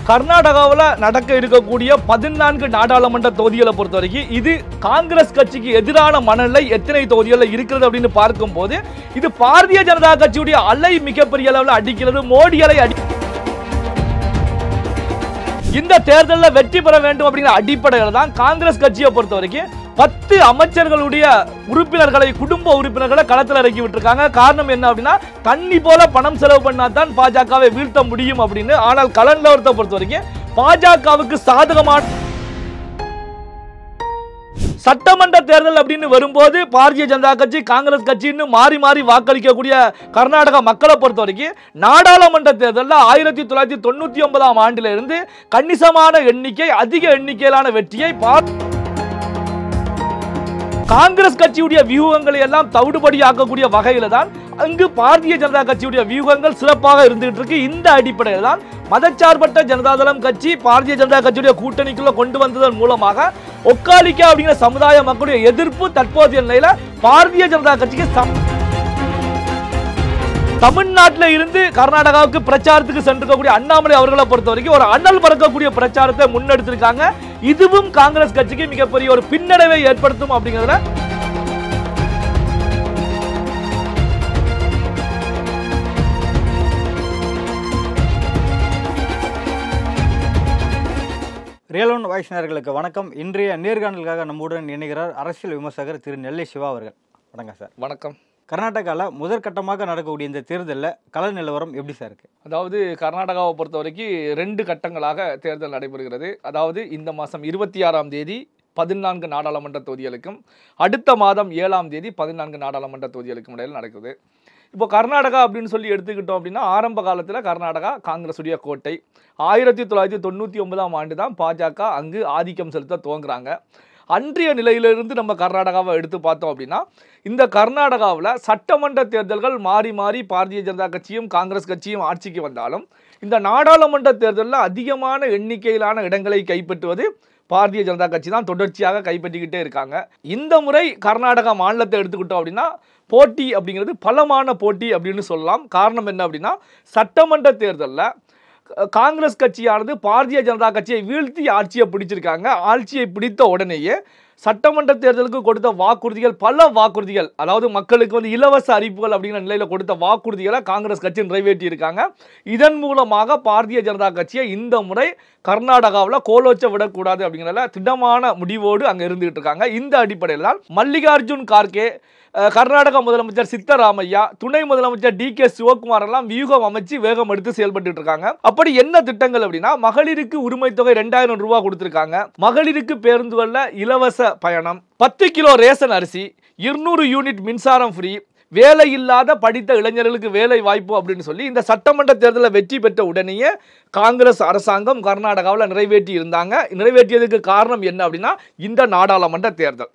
கர்நாடகாவில் நடக்க இருக்கக்கூடிய 14 நாடாளுமன்ற தொகுதிகளை பொறுத்த வரைக்கும் இது காங்கிரஸ் கட்சிக்கு எதிரான மனநிலை எத்தனை தொகுதிகளில் இருக்கிறது அப்படின்னு பார்க்கும்போது இது பாரதிய ஜனதா கட்சியுடைய அலை மிகப்பெரிய அளவில் அடிக்கிறது. மோடி அலை இந்த தேர்தலில் வெற்றி பெற வேண்டும் அப்படிங்கிற அடிப்படையில் தான் காங்கிரஸ் கட்சியை பொறுத்த வரைக்கும் 10 அமைச்சர்களுடைய உறுப்பினர்களை, குடும்ப உறுப்பினர்களை களத்தில் இறக்கி விட்டுருக்காங்க. காரணம் என்ன அப்படின்னா, தண்ணி போல பணம் செலவு பண்ணா தான் பாஜகவை வீழ்த்த முடியும் அப்படின்னு. ஆனால் கள நிலவரத்தை பொறுத்த வரைக்கும் பாஜகவுக்கு சாதகமான சட்டமன்ற தேர்தல் அப்படின்னு வரும்போது பாரதிய ஜனதா கட்சி, காங்கிரஸ் கட்சின்னு மாறி மாறி வாக்களிக்கக்கூடிய கர்நாடக மக்களை பொறுத்த வரைக்கும் நாடாளுமன்ற தேர்தலில் 1999ஆம் ஆண்டிலிருந்து கணிசமான எண்ணிக்கை, அதிக எண்ணிக்கையிலான வெற்றியை காங்கிரஸ் கட்சியுடைய வியூகங்களை எல்லாம் தவிடுபடி ஆக்கக்கூடிய வகையில தான் அங்கு பாரதிய ஜனதா கட்சியுடைய வியூகங்கள் சிறப்பாக இருந்துகிட்டு இருக்கு. இந்த அடிப்படையில் தான் மதச்சார்பற்ற ஜனதாதளம் கட்சி பாரதிய ஜனதா கட்சியுடைய கூட்டணிக்குள்ள கொண்டு வந்ததன் மூலமாக ஒக்காலிக்கா அப்படிங்கிற சமுதாய மக்களுடைய எதிர்ப்பு தற்போதைய நிலையில பாரதிய ஜனதா கட்சிக்கு தமிழ்நாட்டில் இருந்து கர்நாடகாவுக்கு பிரச்சாரத்துக்கு சென்றிருக்கக்கூடிய அண்ணாமலை அவர்களை பொறுத்த வரைக்கும் ஒரு அனல் பறக்கக்கூடிய பிரச்சாரத்தை முன்னெடுத்திருக்காங்க. இதுவும் காங்கிரஸ் கட்சிக்கு மிகப்பெரிய ஒரு பின்னடைவை ஏற்படுத்தும் அப்படிங்கிறதுல ரியல் ஒன் வாய்ஸ் நேயர்களுக்கு வணக்கம். இன்றைய நேர்காணலுக்காக நம்முடன் இணைகிறார் அரசியல் விமர்சகர் திரு நெல்லை சிவா அவர்கள். வணக்கம் சார். வணக்கம். கர்நாடகாவில் முதற்கட்டமாக நடக்கக்கூடிய இந்த தேர்தலில் கள நிலவரம் எப்படி சார் இருக்கு? அதாவது கர்நாடகாவை பொறுத்த வரைக்கும் 2 கட்டங்களாக தேர்தல் நடைபெறுகிறது. அதாவது இந்த மாதம் 26ஆம் தேதி 14 நாடாளுமன்ற தொகுதிகளுக்கும், அடுத்த மாதம் 7ஆம் தேதி 14 நாடாளுமன்ற தொகுதிகளுக்கும் இடையில் நடக்குது. இப்போ கர்நாடகா அப்படின்னு சொல்லி எடுத்துக்கிட்டோம் அப்படின்னா, ஆரம்ப காலத்தில் கர்நாடகா காங்கிரஸுடைய கோட்டை. 1999ஆம் ஆண்டு தான் பாஜக அங்கு ஆதிக்கம் செலுத்த துவங்குறாங்க. அன்றைய நிலையிலிருந்து நம்ம கர்நாடகாவை எடுத்து பார்த்தோம் அப்படின்னா, இந்த கர்நாடகாவில் சட்டமன்ற தேர்தல்கள் மாறி மாறி பாரதிய ஜனதா கட்சியும் காங்கிரஸ் கட்சியும் ஆட்சிக்கு வந்தாலும் இந்த நாடாளுமன்ற தேர்தலில் அதிகமான எண்ணிக்கையிலான இடங்களை கைப்பற்றுவது பாரதிய ஜனதா கட்சி தான் தொடர்ச்சியாக கைப்பற்றிக்கிட்டே இருக்காங்க. இந்த முறை கர்நாடகா மாநிலத்தை எடுத்துக்கிட்டோம் அப்படின்னா போட்டி அப்படிங்கிறது பலமான போட்டி அப்படின்னு சொல்லலாம். காரணம் என்ன அப்படின்னா, சட்டமன்ற தேர்தலில் காங்கிரஸ் கட்சியானது பாரதிய ஜனதா கட்சியை வீழ்த்தி ஆட்சியை பிடிச்சிருக்காங்க. ஆட்சியை பிடித்த உடனேயே சட்டமன்ற தேர்தலுக்கு கொடுத்த வாக்குறுதிகள், பல வாக்குறுதிகள், அதாவது மக்களுக்கு இலவச அறிவிப்புகள் அப்படிங்கிற நிலையில் கொடுத்த வாக்குறுதிகளை காங்கிரஸ் கட்சி நிறைவேற்றி இருக்காங்க. இதன் மூலமாக பாரதிய ஜனதா கட்சியை இந்த முறை கர்நாடகாவில் கோலோச்ச விடக்கூடாது அப்படிங்கிறத திடமான முடிவோடு அங்கே இருந்துகிட்டு இருக்காங்க. இந்த அடிப்படையில் தான் மல்லிகார்ஜுன் கார்கே, கர்நாடக முதலமைச்சர் சித்தராமையா, துணை முதலமைச்சர் DK சிவகுமார் எல்லாம் வியூகம் அமைச்சு வேகம் எடுத்து செயல்பட்டு இருக்காங்க. அப்படி என்ன திட்டங்கள் அப்படின்னா, மகளிருக்கு உரிமை தொகை 2000 ரூபாய் கொடுத்திருக்காங்க. மகளிருக்கு பேருந்துகள்ல இலவச பயணம், 10 கிலோ ரேஷன் அரிசி, 200 யூனிட் மின்சாரம் ஃப்ரீ, வேலை இல்லாத படித்த இளைஞர்களுக்கு வேலை வாய்ப்பு அப்படின்னு சொல்லி இந்த சட்டமன்ற தேர்தலில் வெற்றி பெற்ற உடனேயே காங்கிரஸ் அரசாங்கம் கர்நாடகாவில் நிறைவேற்றி இருந்தாங்க. நிறைவேற்றியதுக்கு காரணம் என்ன அப்படின்னா, இந்த நாடாளுமன்ற தேர்தல்.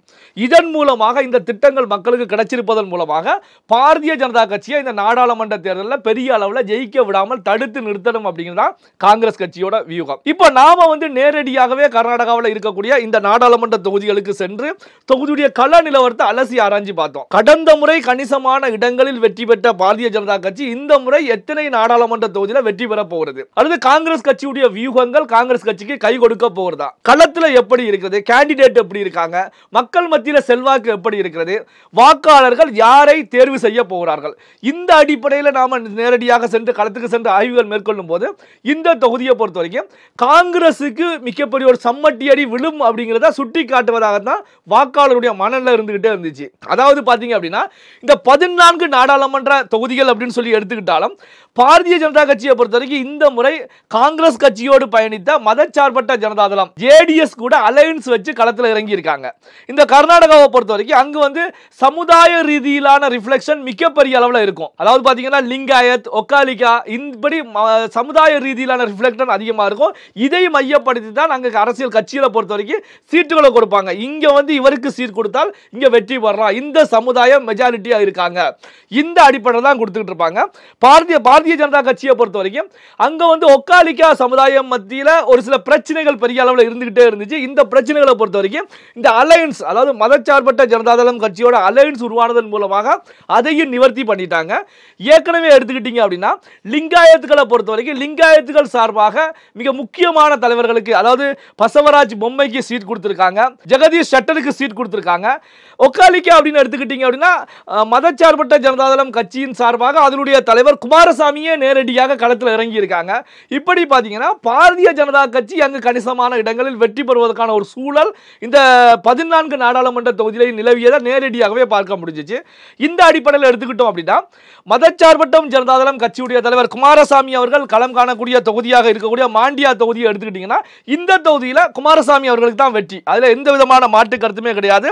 இதன் மூலமாக இந்த திட்டங்கள் மக்களுக்கு கிடைச்சிருப்பதன் மூலமாக பாரதிய ஜனதா கட்சியை இந்த நாடாளுமன்ற தேர்தலில் பெரிய அளவில் ஜெயிக்க விடாமல் தடுத்து நிறுத்தணும் அப்படிங்கிறதா காங்கிரஸ் கட்சியோட வியூகம். இப்போ நாம நேரடியாகவே கர்நாடகாவில் இருக்கக்கூடிய இந்த நாடாளுமன்ற தொகுதிகளுக்கு சென்று தொகுதியுடைய கள நிலவரத்தை அலசி ஆராய்ச்சி பார்த்தோம். கடந்த முறை கணிசமான இடங்களில் வெற்றி பெற்ற பாரதிய ஜனதா கட்சி இந்த முறை எத்தனை நாடாளுமன்ற தொகுதியில் வெற்றி பெற போகிறது, அல்லது காங்கிரஸ் கட்சியுடைய வியூகங்கள் காங்கிரஸ் கட்சிக்கு கை கொடுக்க போகிறதா, களத்தில் எப்படி இருக்கிறது, கேண்டிடேட் எப்படி இருக்காங்க, மக்கள் மத்தியில் செல்வாக்கு எப்படி இருக்கிறது, வாக்காளர்கள் யாரை தேர்வு செய்ய போகிறார்கள், இந்த அடிப்படையில் நாம நேரடியாக சென்று களத்துக்கு சென்று ஆய்வுகள் மேற்கொள்ளும் போது இந்த தொகுதியை பொறுத்த வரைக்கும் காங்கிரசுக்கு மிகப்பெரிய ஒரு சம்மட்டியடி விழும் அப்படிங்கிறத சுட்டி காட்டுவதாகத்தான் வாக்காளருடைய மனநிலை இருந்துகிட்டே இருந்துச்சு. அதாவது பாத்தீங்க அப்படின்னா, இந்த 14 நாடாளுமன்ற தொகுதிகள் அப்படின்னு சொல்லி எடுத்துக்கிட்டாலும் பாரதிய ஜனதா கட்சியை பொறுத்த வரைக்கும் இந்த முறை காங்கிரஸ் கட்சியோடு பயணித்த மதச்சார்பற்ற ஜனதாதளம் JDS கூட அலையன்ஸ் வச்சு களத்தில் இறங்கி இருக்காங்க. இந்த கர்நாடகாவை பொறுத்த வரைக்கும் அங்கு சமுதாய ரீதியிலான ரிஃப்ளெக்ஷன் மிகப்பெரிய அளவில் இருக்கும். அதாவது பாத்தீங்கன்னா லிங்காயத், ஒக்காலிக்கா, இப்படி சமுதாய ரீதியிலான ரிஃப்ளெக்ஷன் அதிகமாக இருக்கும். இதை மையப்படுத்தி தான் அங்கே அரசியல் கட்சிகளை பொறுத்த வரைக்கும் சீட்டுகளை கொடுப்பாங்க. இங்க இவருக்கு சீட் கொடுத்தால் இங்க வெற்றி பெறலாம், இந்த சமுதாயம் மெஜாரிட்டியா இருக்காங்க இருக்காங்க. இந்த அடிப்படையில் தான் கொடுத்துக்கிட்டு இருப்பாங்க. பாரதிய ஜனதா கட்சியை பொறுத்த வரைக்கும் அங்க வந்து ஒக்காலிக்கா சமுதாயம் மத்தியில் ஒரு சில பிரச்சனைகள் பெரிய அளவில் இருந்துகிட்டே இருந்துச்சு. இந்த பிரச்சனைகளை பொறுத்த வரைக்கும் இந்த அலையன்ஸ், அதாவது மதச்சார்பற்ற ஜனதாதளம் கட்சியோட அலையன்ஸ் உருவானதன் மூலமாக அதையும் நிவர்த்தி பண்ணிட்டாங்க. ஏற்கனவே எடுத்துக்கிட்டீங்க அப்படின்னா லிங்காயத்துக்களை பொறுத்த வரைக்கும் லிங்காயத்துகள் சார்பாக மிக முக்கியமான தலைவர்களுக்கு, அதாவது பசவராஜ் பொம்மைக்கு சீட் கொடுத்திருக்காங்க, ஜெகதீஷ் ஷட்டருக்கு சீட் கொடுத்திருக்காங்க. ஒக்காலிக்கா அப்படின்னு எடுத்துக்கிட்டீங்க அப்படின்னா மதச்சார்பற்ற ஜனதாதளம் கட்சியின் சார்பாக அதனுடைய தலைவர் குமாரசாமியே நேரடியாக களத்தில் இறங்கி இருக்காங்க. இப்படி பார்த்தீங்கன்னா பாரதிய ஜனதா கட்சி அங்கு கணிசமான இடங்களில் வெற்றி பெறுவதற்கான ஒரு சூழல் இந்த 14 நாடாளுமன்ற தொகுதியில் நிலவியதை நேரடியாகவே பார்க்க முடிஞ்சிச்சு. இந்த அடிப்படையில் எடுத்துக்கிட்டோம் அப்படின்னா மதச்சார்பற்ற ஜனதாதளம் கட்சியுடைய தலைவர் குமாரசாமி அவர்கள் களம் காணக்கூடிய தொகுதியாக இருக்கக்கூடிய மாண்டியா தொகுதியை எடுத்துக்கிட்டீங்கன்னா இந்த தொகுதியில் குமாரசாமி அவர்களுக்கு தான் வெற்றி. அதில் எந்த விதமான மாற்று கருத்துமே கிடையாது.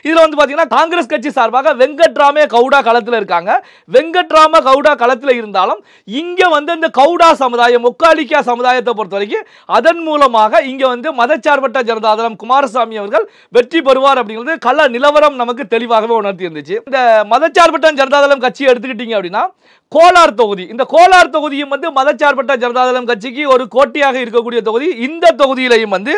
இதில் வந்து பார்த்தீங்கன்னா காங்கிரஸ் கட்சி சார்பாக வெங்கட்ராமே கவுடா களத்தில் இருக்காங்க. வெங்கட்ராம கவுடா களத்தில் இருந்தாலும் இங்கே வந்து இந்த கவுடா சமுதாயம், ஒக்காலிக்கா சமுதாயத்தை பொறுத்த வரைக்கும் அதன் மூலமாக இங்கே வந்து மதச்சார்பற்ற ஜனதாதளம் குமாரசாமி அவர்கள் வெற்றி பெறுவார் அப்படிங்கிறது கள நிலவரம் நமக்கு தெளிவாகவே உணர்த்தி இருந்துச்சு. இந்த மதச்சார்பற்ற ஜனதாதளம் கட்சியை எடுத்துக்கிட்டீங்க அப்படின்னா கோலார் தொகுதி, இந்த கோலார் தொகுதியும் வந்து மதச்சார்பற்ற ஜனதாதளம் கட்சிக்கு ஒரு கோட்டையாக இருக்கக்கூடிய தொகுதி. இந்த தொகுதியிலையும் வந்து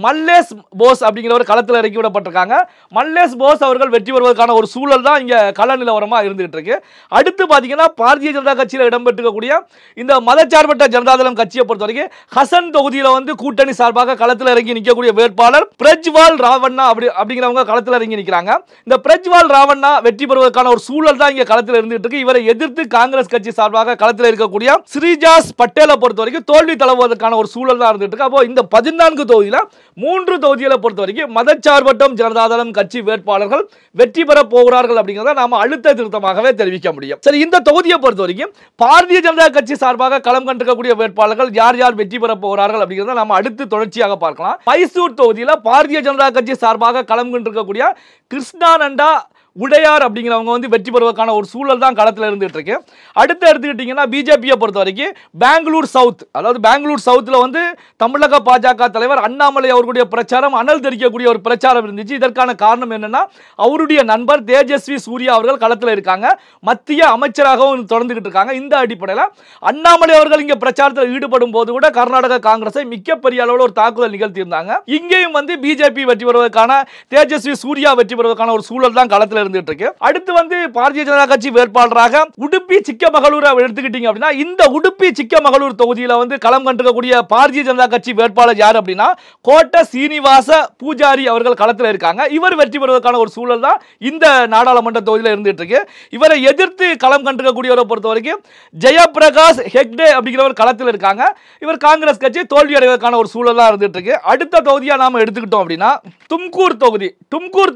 மல்லேஷ் போஸ் அப்படிங்கிற ஒரு களத்தில் இறக்கி விடப்பட்டிருக்காங்க. மல்லேஷ் போஸ் அவர்கள் வெற்றி பெறுவதற்கான ஒரு சூழல் தான் இங்க கள நிலவரமா இருந்துகிட்டு இருக்கு. அடுத்து பாத்தீங்கன்னா பாரதிய ஜனதா கட்சியில் இடம்பெற்றிருக்கக்கூடிய இந்த மதச்சார்பற்ற ஜனதாதளம் கட்சியை பொறுத்த வரைக்கும் ஹசன் தொகுதியில வந்து கூட்டணி சார்பாக களத்தில் இறங்கி நிற்கக்கூடிய வேட்பாளர் பிரஜ்வால் ராவண்ணா அப்படிங்கிறவங்க களத்தில் இறங்கி நிற்கிறாங்க. இந்த பிரஜ்வால் ராவண்ணா வெற்றி பெறுவதற்கான ஒரு சூழல் தான் இங்க களத்தில் இருந்துட்டு இருக்கு. இவரை எதிர்த்து காங்கிரஸ் கட்சி சார்பாக களத்தில் இருக்கக்கூடிய ஸ்ரீஜாஸ் பட்டேலை பொறுத்த வரைக்கும் தோல்வி தழுவுவதற்கான ஒரு சூழல் தான் இருந்துட்டு இருக்கு. அப்போ இந்த 14 தொகுதியில 3 தொகுதிகளை பொறுத்த வரைக்கும் மதச்சார்பற்ற ஜனதாதளம் கட்சி வேட்பாளர்கள் வெற்றி பெற போகிறார்கள் அப்படிங்கிறத நாம அழுத்த திருத்தமாகவே தெரிவிக்க முடியும். சரி, இந்த தொகுதியை பொறுத்த வரைக்கும் பாரதிய ஜனதா கட்சி சார்பாக களம் கண்டிருக்கக்கூடிய வேட்பாளர்கள் யார் யார் வெற்றி பெற போகிறார்கள் அப்படிங்கிறத நாம அடுத்து தொடர்ச்சியாக பார்க்கலாம். மைசூர் தொகுதியில பாரதிய ஜனதா கட்சி சார்பாக களம் கண்டிருக்கக்கூடிய கிருஷ்ணானந்தா உடையார் அப்படிங்கிறவங்க வந்து வெற்றி பெறுவதற்கான ஒரு சூழல் தான் களத்தில் இருந்துட்டு இருக்கு. அடுத்து எடுத்துக்கிட்டீங்கன்னா பிஜேபியை பொறுத்த வரைக்கும் பெங்களூர் சவுத், அதாவது பெங்களூர் சவுத்தில் வந்து தமிழக பாஜக தலைவர் அண்ணாமலை அவர்களுடைய பிரச்சாரம் அனல் தெரிக்கக்கூடிய ஒரு பிரச்சாரம் இருந்துச்சு. இதற்கான காரணம் என்னன்னா அவருடைய நண்பர் தேஜஸ்வி சூர்யா அவர்கள் களத்தில் இருக்காங்க, மத்திய அமைச்சராகவும் தொடர்ந்துகிட்டு இருக்காங்க. இந்த அடிப்படையில் அண்ணாமலை அவர்கள் இங்கே பிரச்சாரத்தில் ஈடுபடும் போது கூட கர்நாடக காங்கிரஸை மிகப்பெரிய அளவில் ஒரு தாக்குதல் நிகழ்த்தி இருந்தாங்க. இங்கேயும் வந்து பிஜேபி வெற்றி பெறுவதற்கான, தேஜஸ்வி சூர்யா வெற்றி பெறுவதற்கான ஒரு சூழல் தான் களத்தில் இருந்துட்டு இருக்கு. அடுத்து வந்து பாரதிய ஜனதா கட்சி வேட்பாளராக உடுப்பி சிக்கமகளூர் எடுத்துக்கிட்டீங்க அப்படின்னா இந்த உடுப்பி சிக்கமகளூர் தொகுதியில வந்து களம் கண்டிருக்கக்கூடிய பாரதிய ஜனதா கட்சி வேட்பாளர் யார் அப்படின்னா கோட்டை சீனிவாச பூஜாரி அவர்கள் களத்தில் இருக்காங்க. இவர் வெற்றி பெறுவதற்கான ஒரு சூழல் தான் இந்த நாடாளுமன்ற தொகுதியில் இருந்துட்டு இருக்கு. இவரை எதிர்த்து களம் கண்டிருக்கக்கூடியவரை பொறுத்த வரைக்கும் ஜெயபிரகாஷ் ஹெக்டே அப்படிங்கிறவர் களத்தில் இருக்காங்க. இவர் காங்கிரஸ் கட்சி தோல்வி அடைவதற்கான ஒரு சூழல் தான் இருந்துட்டு இருக்கு. அடுத்த தொகுதியா நாம எடுத்துக்கிட்டோம் அப்படின்னா தும்கூர்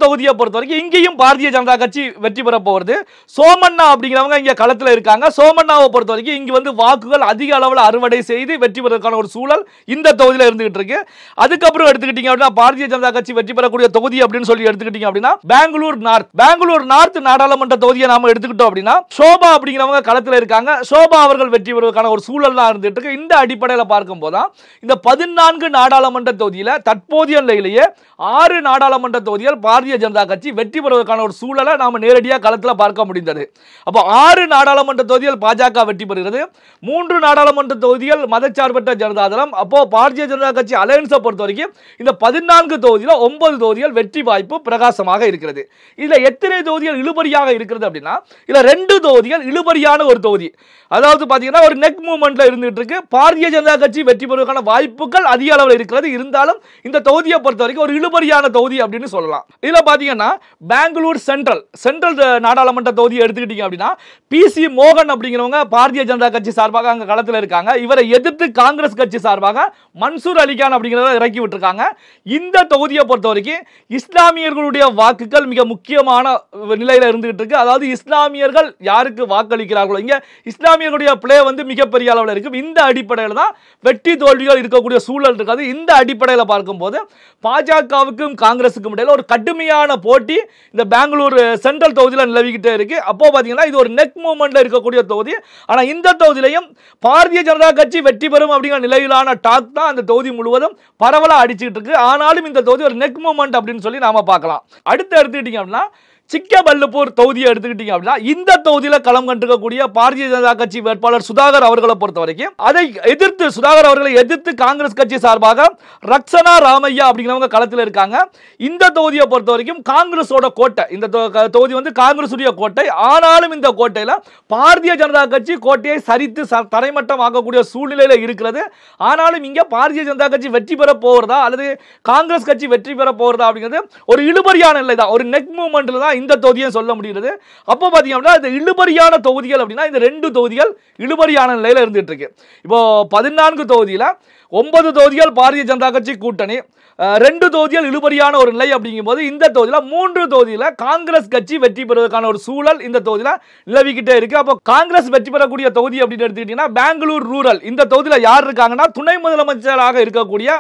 தொகுதியை பொறுத்த வரைக்கும் இங்கேயும் பாரதிய ஜனதா கட்சி வெற்றி பெற போகிறது. சோமண்ணா அப்படிங்கிறவங்க இங்க களத்தில் இருக்காங்க. சோமண்ணாவை பொறுத்த வரைக்கும் இங்க வந்து வாக்குகள் அதிக அளவில் அறுவடை செய்து வெற்றி பெறுவதற்கான ஒரு சூழல் இந்த தொகுதியில் இருந்துகிட்டு இருக்கு. அதுக்கப்புறம் எடுத்துக்கிட்டீங்க அப்படின்னா பாரதிய ஜனதா கட்சி வெற்றி பெறக்கூடிய தொகுதி அப்படின்னு சொல்லி எடுத்துக்கிட்டீங்க அப்படின்னா பெங்களூர் நார்த் நாடாளுமன்ற தொகுதியை நாம எடுத்துக்கிட்டோம் அப்படின்னா சோபா அப்படிங்கிறவங்க களத்தில் இருக்காங்க. சோபா அவர்கள் வெற்றி பெறுவதற்கான ஒரு சூழல் தான் இருந்துட்டு இருக்கு. இந்த அடிப்படையில் பார்க்கும் போது இந்த 14 நாடாளுமன்ற தொகுதியில் தற்போதைய நிலையிலேயே 6 நாடாளுமன்ற தொகுதிகள் பாரதிய ஜனதா கட்சி வெற்றி பெறுவதற்கான ஒரு சூழலை நாம நேரடியாக களத்தில் பார்க்க முடிந்தது. அப்போ 6 நாடாளுமன்ற தொகுதிகள் பாஜக வெற்றி பெறுகிறது, 3 நாடாளுமன்ற தொகுதிகள் மதச்சார்பற்ற ஜனதாதளம். அப்போ பாரதிய ஜனதா கட்சி அலையன்ஸை பொறுத்த வரைக்கும் இந்த 14 தொகுதியில் 9 தொகுதிகள் வெற்றி வாய்ப்பு பிரகாசமாக இருக்கிறது. இதுல எத்தனை தொகுதிகள் இழுபறியாக இருக்கிறது அப்படின்னா இதுல 2 தொகுதிகள் இழுபறியான ஒரு தொகுதி, அதாவது பாத்தீங்கன்னா ஒரு நெக் மூவ்மெண்ட்ல இருந்துட்டு இருக்கு. பாரதிய ஜனதா கட்சி வெற்றி பெறுவதற்கான வாய்ப்புகள் அதிக அளவில் இருக்கிறது. இருந்தாலும் இந்த தொகுதியை பொறுத்த வரைக்கும் ஒரு இழுபறியான தொகுதி அப்படின்னு சொல்லலாம். இதுல பாத்தீங்கன்னா பெங்களூர் சென்ட்ரல் நாடாளுமன்ற தொகுதியை எடுத்துக்கிட்டீங்க அப்படின்னா பிசி மோகன் அப்படிங்கிறவங்க பாரதிய ஜனதா கட்சி சார்பாக அங்க களத்தில் இருக்காங்க. இவரை எதிர்த்து காங்கிரஸ் கட்சி சார்பாக மன்சூர் அலிகான் அப்படிங்கிறத இறக்கி விட்டுருக்காங்க. இந்த தொகுதியை பொறுத்த வரைக்கும் இஸ்லாமியர்களுடைய வாக்குகள் மிக முக்கியமான நிலையில இருந்துகிட்டு இருக்கு. அதாவது இஸ்லாமியர்கள் யாருக்கு வாக்களிக்கிறார்களோ இங்க இஸ்லாமியர்களுடைய பிளே வந்து மிகப்பெரிய அளவில் இருக்கும். இந்த அடிப்படையில் தான் வெற்றி தோல்விகள் இருக்கக்கூடிய சூழல் இருக்காது. இந்த அடிப்படையில் பார்க்கும்போது பாஜகவுக்கும் காங்கிரஸுக்கும் இடையில ஒரு கடுமையான போட்டி இந்த பெங்களூர் சென்ட்ரல் தொகுதியில் நிலவிக்கிட்டே இருக்கு. அப்போ பாத்தீங்கன்னா இது ஒரு நெக் மூவ்மெண்ட்ல இருக்கக்கூடிய தொகுதி. ஆனா இந்த தொகுதியிலையும் பாரதிய ஜனதா கட்சி வெற்றி பெறும் அப்படிங்கிற நிலையிலான டாக் தான் அந்த தொகுதி முழுவதும் பரவலா அடிச்சுட்டு இருக்கு. ஆனாலும் இந்த தொகுதி ஒரு நெக் மூவ்மெண்ட் அப்படின்னு சொல்லி நாம பார்க்கலாம். அடுத்து எடுத்துக்கிட்டீங்க அப்படின்னா சிக்கபல்லப்பூர் தொகுதியை எடுத்துக்கிட்டீங்க அப்படின்னா இந்த தொகுதியில களம் கண்டிருக்கக்கூடிய பாரதிய ஜனதா கட்சி வேட்பாளர் சுதாகர் அவர்களை பொறுத்த வரைக்கும் அதை எதிர்த்து சுதாகர் அவர்களை எதிர்த்து காங்கிரஸ் கட்சி சார்பாக ரக்ஷனா ராமையா அப்படிங்கிறவங்க களத்தில் இருக்காங்க. இந்த தொகுதியை பொறுத்த வரைக்கும் காங்கிரஸோட கோட்டை, இந்த தொகுதி வந்து காங்கிரசுடைய கோட்டை. ஆனாலும் இந்த கோட்டையில பாரதிய ஜனதா கட்சி கோட்டையை சரித்து தரைமட்டம் ஆக்கக்கூடிய சூழ்நிலையில இருக்கிறது. ஆனாலும் இங்க பாரதிய ஜனதா கட்சி வெற்றி பெற போகிறதா அல்லது காங்கிரஸ் கட்சி வெற்றி பெற போகிறதா அப்படிங்கிறது ஒரு இழுபறியான நிலை தான், ஒரு நெக் மூவ்மெண்ட்ல தான் இந்த தொகுதியை சொல்ல முடிகிறது. அப்போ பாத்தீங்க அப்படின்னா இந்த இழுபறியான தொகுதிகள் அப்படின்னா இந்த 2 தொகுதிகள் இழுபறியான நிலையில இருந்துட்டு இருக்கு. இப்போ 14 தொகுதியில 9 தொகுதிகள் பாரதிய ஜனதா கட்சி கூட்டணி, 2 தொகுதிகள் இழுபறியான ஒரு நிலை அப்படிங்கும் போது இந்த தொகுதியில 3 தொகுதியில காங்கிரஸ் கட்சி வெற்றி பெறுவதற்கான ஒரு சூழல் இந்த தொகுதியில நிலவிக்கிட்டே இருக்கு. அப்போ காங்கிரஸ் வெற்றி பெறக்கூடிய தொகுதி அப்படின்னு எடுத்துக்கிட்டீங்கன்னா பெங்களூர் ரூரல், இந்த தொகுதியில யார் இருக்காங்கன்னா துணை முதலமைச்சராக இருக்கக்கூடிய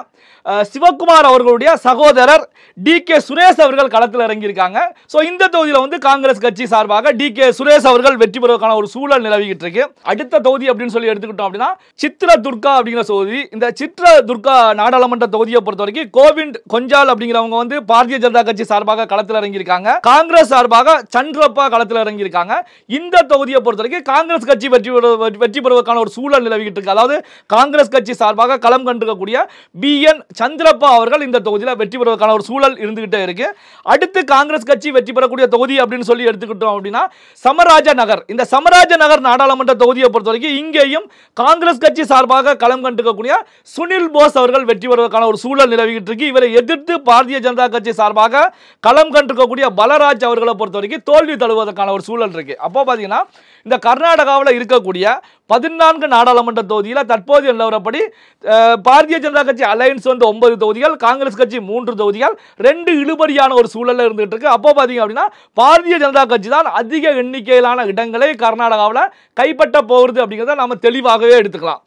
சிவகுமார் அவர்களுடைய சகோதரர் டி.கே. சுரேஷ் அவர்கள் களத்தில் இறங்கியிருக்காங்க. ஸோ இந்த தொகுதியில் வந்து காங்கிரஸ் கட்சி சார்பாக டி.கே. சுரேஷ் அவர்கள் வெற்றி பெறுவதற்கான ஒரு சூழல் நிலவிக்கிட்டு இருக்கு. அடுத்த தொகுதி அப்படின்னு சொல்லி எடுத்துக்கிட்டோம் அப்படின்னா சித்ரதுர்கா அப்படிங்கிற தொகுதி. இந்த சித்ரதுர்கா நாடாளுமன்ற தொகுதியை பொறுத்த வரைக்கும் கோவிந்த் கொஞ்சால் அப்படிங்கிறவங்க வந்து பாரதிய ஜனதா கட்சி சார்பாக களத்தில் இறங்கியிருக்காங்க. காங்கிரஸ் சார்பாக சந்திரப்பா களத்தில் இறங்கியிருக்காங்க. இந்த தொகுதியை பொறுத்த வரைக்கும் காங்கிரஸ் கட்சி வெற்றி பெறுவதற்கான ஒரு சூழல் நிலவிக்கிட்டு இருக்கு. அதாவது காங்கிரஸ் கட்சி சார்பாக களம் கண்டிருக்கக்கூடிய பி.என். சந்திரப்பா அவர்கள் இந்த தொகுதியில் வெற்றி பெறுவதற்கான ஒரு சூழல் இருந்துகிட்டே இருக்கு. அடுத்து காங்கிரஸ் கட்சி வெற்றி பெறக்கூடிய தொகுதி அப்படின்னு சொல்லி எடுத்துக்கிட்டோம் அப்படின்னா சமராஜ நகர். இந்த சமராஜ நகர் நாடாளுமன்ற தொகுதியை பொறுத்த வரைக்கும் இங்கேயும் காங்கிரஸ் கட்சி சார்பாக களம் கண்டிருக்கக்கூடிய சுனில் போஸ் அவர்கள் வெற்றி பெறுவதற்கான ஒரு சூழல் நிலவிக்கிட்டு இருக்கு. இவரை எதிர்த்து பாரதிய ஜனதா கட்சி சார்பாக களம் கண்டிருக்கக்கூடிய பலராஜ் அவர்களை பொறுத்த வரைக்கும் தோல்வி தழுவதற்கான ஒரு சூழல் இருக்கு. அப்போ பாத்தீங்கன்னா இந்த கர்நாடகாவில் இருக்கக்கூடிய 14 நாடாளுமன்ற தொகுதியில் தற்போதைய நிலவரப்படி பாரதிய ஜனதா கட்சி அலையன்ஸ் வந்து 9 தொகுதிகள், காங்கிரஸ் கட்சி 3 தொகுதிகள், 2 இழுபறியான ஒரு சூழல்ல இருந்துட்டு இருக்கு. அப்போ பாத்தீங்க அப்படின்னா பாரதிய ஜனதா கட்சி தான் அதிக எண்ணிக்கையிலான இடங்களை கர்நாடகாவில் கைப்பற்ற போகிறது அப்படிங்கிறத நாம தெளிவாகவே எடுத்துக்கலாம்.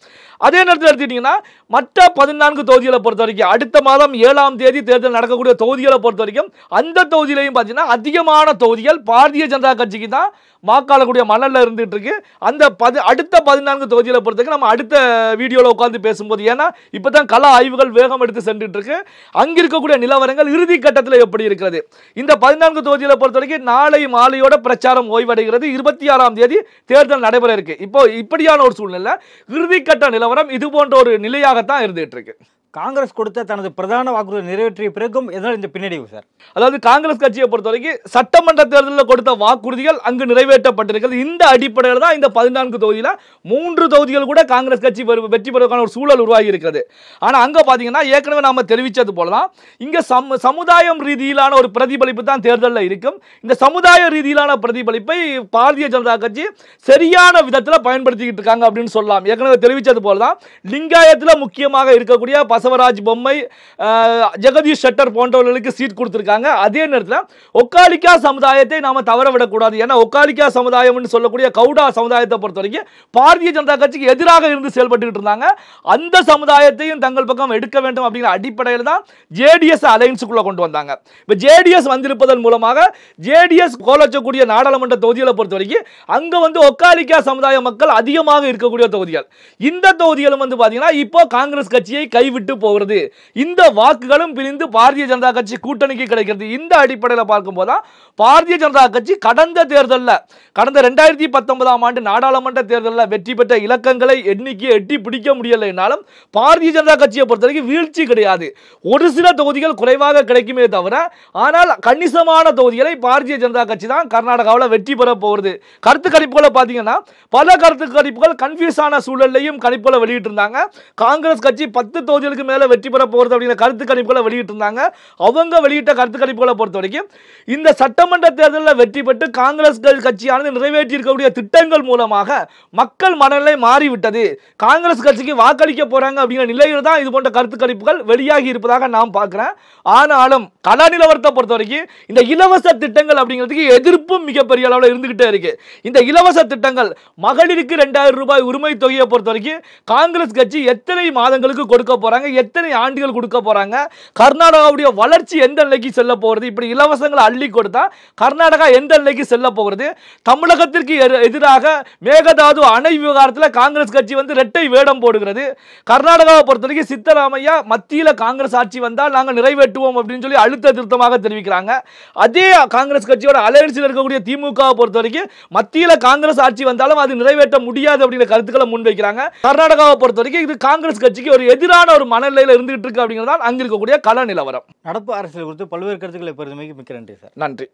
அதே நேரத்தில் எடுத்துக்கிட்டீங்கன்னா மற்ற 14 தொகுதிகளை பொறுத்த வரைக்கும் அடுத்த மாதம் 7ஆம் தேதி தேர்தல் நடக்கக்கூடிய தொகுதிகளை பொறுத்த வரைக்கும் அந்த தொகுதியிலையும் பார்த்தீங்கன்னா அதிகமான தொகுதிகள் பாரதிய ஜனதா கட்சிக்கு தான் வாக்காளக்கூடிய மணல்ல இருந்துட்டு இருக்கு. அந்த அடுத்த 14 தொகுதிகளை பொறுத்த வரைக்கும் நம்ம அடுத்த வீடியோவில் உட்கார்ந்து பேசும்போது, ஏன்னா இப்பதான் கள ஆய்வுகள் வேகம் எடுத்து சென்றுட்டு இருக்கு, அங்க இருக்கக்கூடிய நிலவரங்கள் இறுதி கட்டத்தில் எப்படி இருக்கிறது. இந்த 14 தொகுதிகளை பொறுத்த வரைக்கும் நாளை மாலையோட பிரச்சாரம் ஓய்வடைகிறது. 26ஆம் தேதி தேர்தல் நடைபெற இருக்கு. இப்போ இப்படியான ஒரு சூழ்நிலை இறுதிக்கட்ட நிலவரம் இது போன்ற ஒரு நிலையாகத்தான் இருந்துட்டு இருக்கு. காங்கிரஸ் கொடுத்த தனது பிரதான வாக்குறுதி நிறைவேற்றிய பிறகும் எதனால் இந்த பின்னடைவு சார்? அதாவது காங்கிரஸ் கட்சியை பொறுத்த வரைக்கும் சட்டமன்ற தேர்தலில் கொடுத்த வாக்குறுதிகள் அங்கு நிறைவேற்றப்பட்டிருக்கிறது. இந்த அடிப்படையில் தான் இந்த 14 தொகுதியில் 3 தொகுதிகள் கூட காங்கிரஸ் கட்சி வெற்றி பெறுவதற்கான ஒரு சூழல் உருவாகி இருக்கிறது. ஆனால் அங்கே பார்த்தீங்கன்னா ஏற்கனவே நாம தெரிவித்தது போல தான் இங்கே சமுதாயம் ரீதியிலான ஒரு பிரதிபலிப்பு தான் தேர்தலில் இருக்கும். இந்த சமுதாய ரீதியிலான பிரதிபலிப்பை பாரதிய ஜனதா கட்சி சரியான விதத்தில் பயன்படுத்திக்கிட்டு இருக்காங்க அப்படின்னு சொல்லலாம். ஏற்கனவே தெரிவித்தது போல தான் லிங்காயத்தில் முக்கியமாக இருக்கக்கூடிய பசவராஜ் பொம்மை, ஜெகதீஷ் ஷெட்டர் போன்றவர்களுக்கு சீட் கொடுத்திருக்காங்க. அதே நேரத்தில் ஒக்காலிக்கா சமுதாயத்தை நாம தவற விடக்கூடாது. ஏன்னா ஒக்காலிக்கா சமுதாயம் சொல்லக்கூடிய கவுடா சமுதாயத்தை பொறுத்த வரைக்கும் பாரதிய ஜனதா கட்சிக்கு எதிராக இருந்து செயல்பட்டு இருந்தாங்க. அந்த சமுதாயத்தையும் தங்கள் பக்கம் எடுக்க வேண்டும் அப்படிங்கிற அடிப்படையில் தான் ஜேடிஎஸ் அலையன்ஸுக்குள்ள கொண்டு வந்தாங்க. இப்போ ஜேடிஎஸ் வந்திருப்பதன் மூலமாக ஜேடிஎஸ் கோலச்சக்கூடிய நாடாளுமன்ற தொகுதிகளை பொறுத்த வரைக்கும் அங்க வந்து ஒக்காலிக்கா சமுதாய மக்கள் அதிகமாக இருக்கக்கூடிய தொகுதிகள். இந்த தொகுதிகளும் வந்து பாத்தீங்கன்னா இப்போ காங்கிரஸ் கட்சியை கைவிட்டு போகிறது. இந்த வாக்குகளும் பிரிந்து பாரதிய ஜனதா கட்சி கூட்டணிக்கு கிடைக்கிறது. இந்த அடிப்படையில் பார்க்கும்போது பாரதிய ஜனதா கட்சி கடந்த 2019ஆம் ஆண்டு நாடாளுமன்ற தேர்தலில் வெற்றி பெற்ற இலக்கங்களை எண்ணிக்கையை எட்டி பிடிக்க முடியலை என்றாலும் பாரதிய ஜனதா கட்சியை பொறுத்தவரைக்கும் வீழ்ச்சி கிடையாது. ஒரு சில தொகுதிகள் குறைவாக கிடைக்குமே தவிர ஆனால் கணிசமான தொகுதிகளை பாரதிய ஜனதா கட்சி தான் கர்நாடகாவில் வெற்றி பெற போகிறது. கருத்து கணிப்புகளை பார்த்தீங்கன்னா பல கருத்து கணிப்புகள் கன்ஃபியூஸ் ஆன சூழலையும் கணிப்புகளை வெளியிட்டு இருந்தாங்க. காங்கிரஸ் கட்சி 10 தொகுதிகளுக்கு மேல வெற்றி பெற போகிறது அப்படிங்கிற கருத்து கணிப்புகளை வெளியிட்டு இருந்தாங்க. அவங்க வெளியிட்ட கருத்து கணிப்புகளை பொறுத்த வரைக்கும் இந்த சட்டமன்ற தேர்தலில் வெற்றி பெற்று காங்கிரஸ் கட்சியானது நிறைவேற்றி இருக்கக்கூடிய திட்டங்கள் மூலமாக மக்கள் மனநிலை மாறிவிட்டது, காங்கிரஸ் கட்சிக்கு வாக்களிக்க போறாங்க அப்படிங்கிற நிலையில் தான் இது போன்ற கருத்து கணிப்புகள் வெளியாகி இருப்பதாக நான் பார்க்கிறேன். ஆனாலும் கள நிலவரத்தை பொறுத்த வரைக்கும் இந்த இலவச திட்டங்கள் அப்படிங்கிறதுக்கு எதிர்ப்பும் மிகப்பெரிய அளவில் இருந்துகிட்டே இருக்கு. இந்த இலவச திட்டங்கள் மகளிருக்கு 2000 ரூபாய் உரிமை தொகையை பொறுத்த வரைக்கும் காங்கிரஸ் கட்சி எத்தனை மாதங்களுக்கு கொடுக்க போறாங்க, போறாங்க, எத்தனை ஆண்டுகள் கொடுக்க போறாங்க, கர்நாடகாவுடைய வளர்ச்சி எந்த நிலைக்கு செல்ல போகிறது, இப்படி இலவசங்களை அள்ளி கொடுத்தா கர்நாடகா எந்த நிலைக்கு செல்ல போகிறது, தமிழகத்திற்கு எதிராக மேகதாது அணை விவகாரத்தில் காங்கிரஸ் கட்சி வந்து இரட்டை வேடம் போடுகிறது. கர்நாடகாவை பொறுத்தவரைக்கும் சித்தராமையா மத்தியில் காங்கிரஸ் ஆட்சி வந்தால் நாங்கள் நிறைவேற்றுவோம் அப்படின்னு சொல்லி அழுத்த திருத்தமாக தெரிவிக்கிறாங்க. அதே காங்கிரஸ் கட்சியோட அலையன்ஸில் இருக்கக்கூடிய திமுகவை பொறுத்த வரைக்கும் மத்தியில் காங்கிரஸ் ஆட்சி வந்தாலும் அது நிறைவேற்ற முடியாது அப்படிங்கிற கருத்துக்களை முன்வைக்கிறாங்க. கர்நாடகாவை பொறுத்த வரைக்கும் இது காங்கிரஸ் கட்சிக்கு ஒரு எதிரான ஒரு மனநிலையில் இருந்துகிட்டு இருக்கு அப்படிங்கிறதான் அங்க இருக்கக்கூடிய கள நிலவரம். நடப்பு அரசியல் குறித்து பல்வேறு கருத்துக்களை பெறுமைக்கு மிக்க நன்றி சார். நன்றி.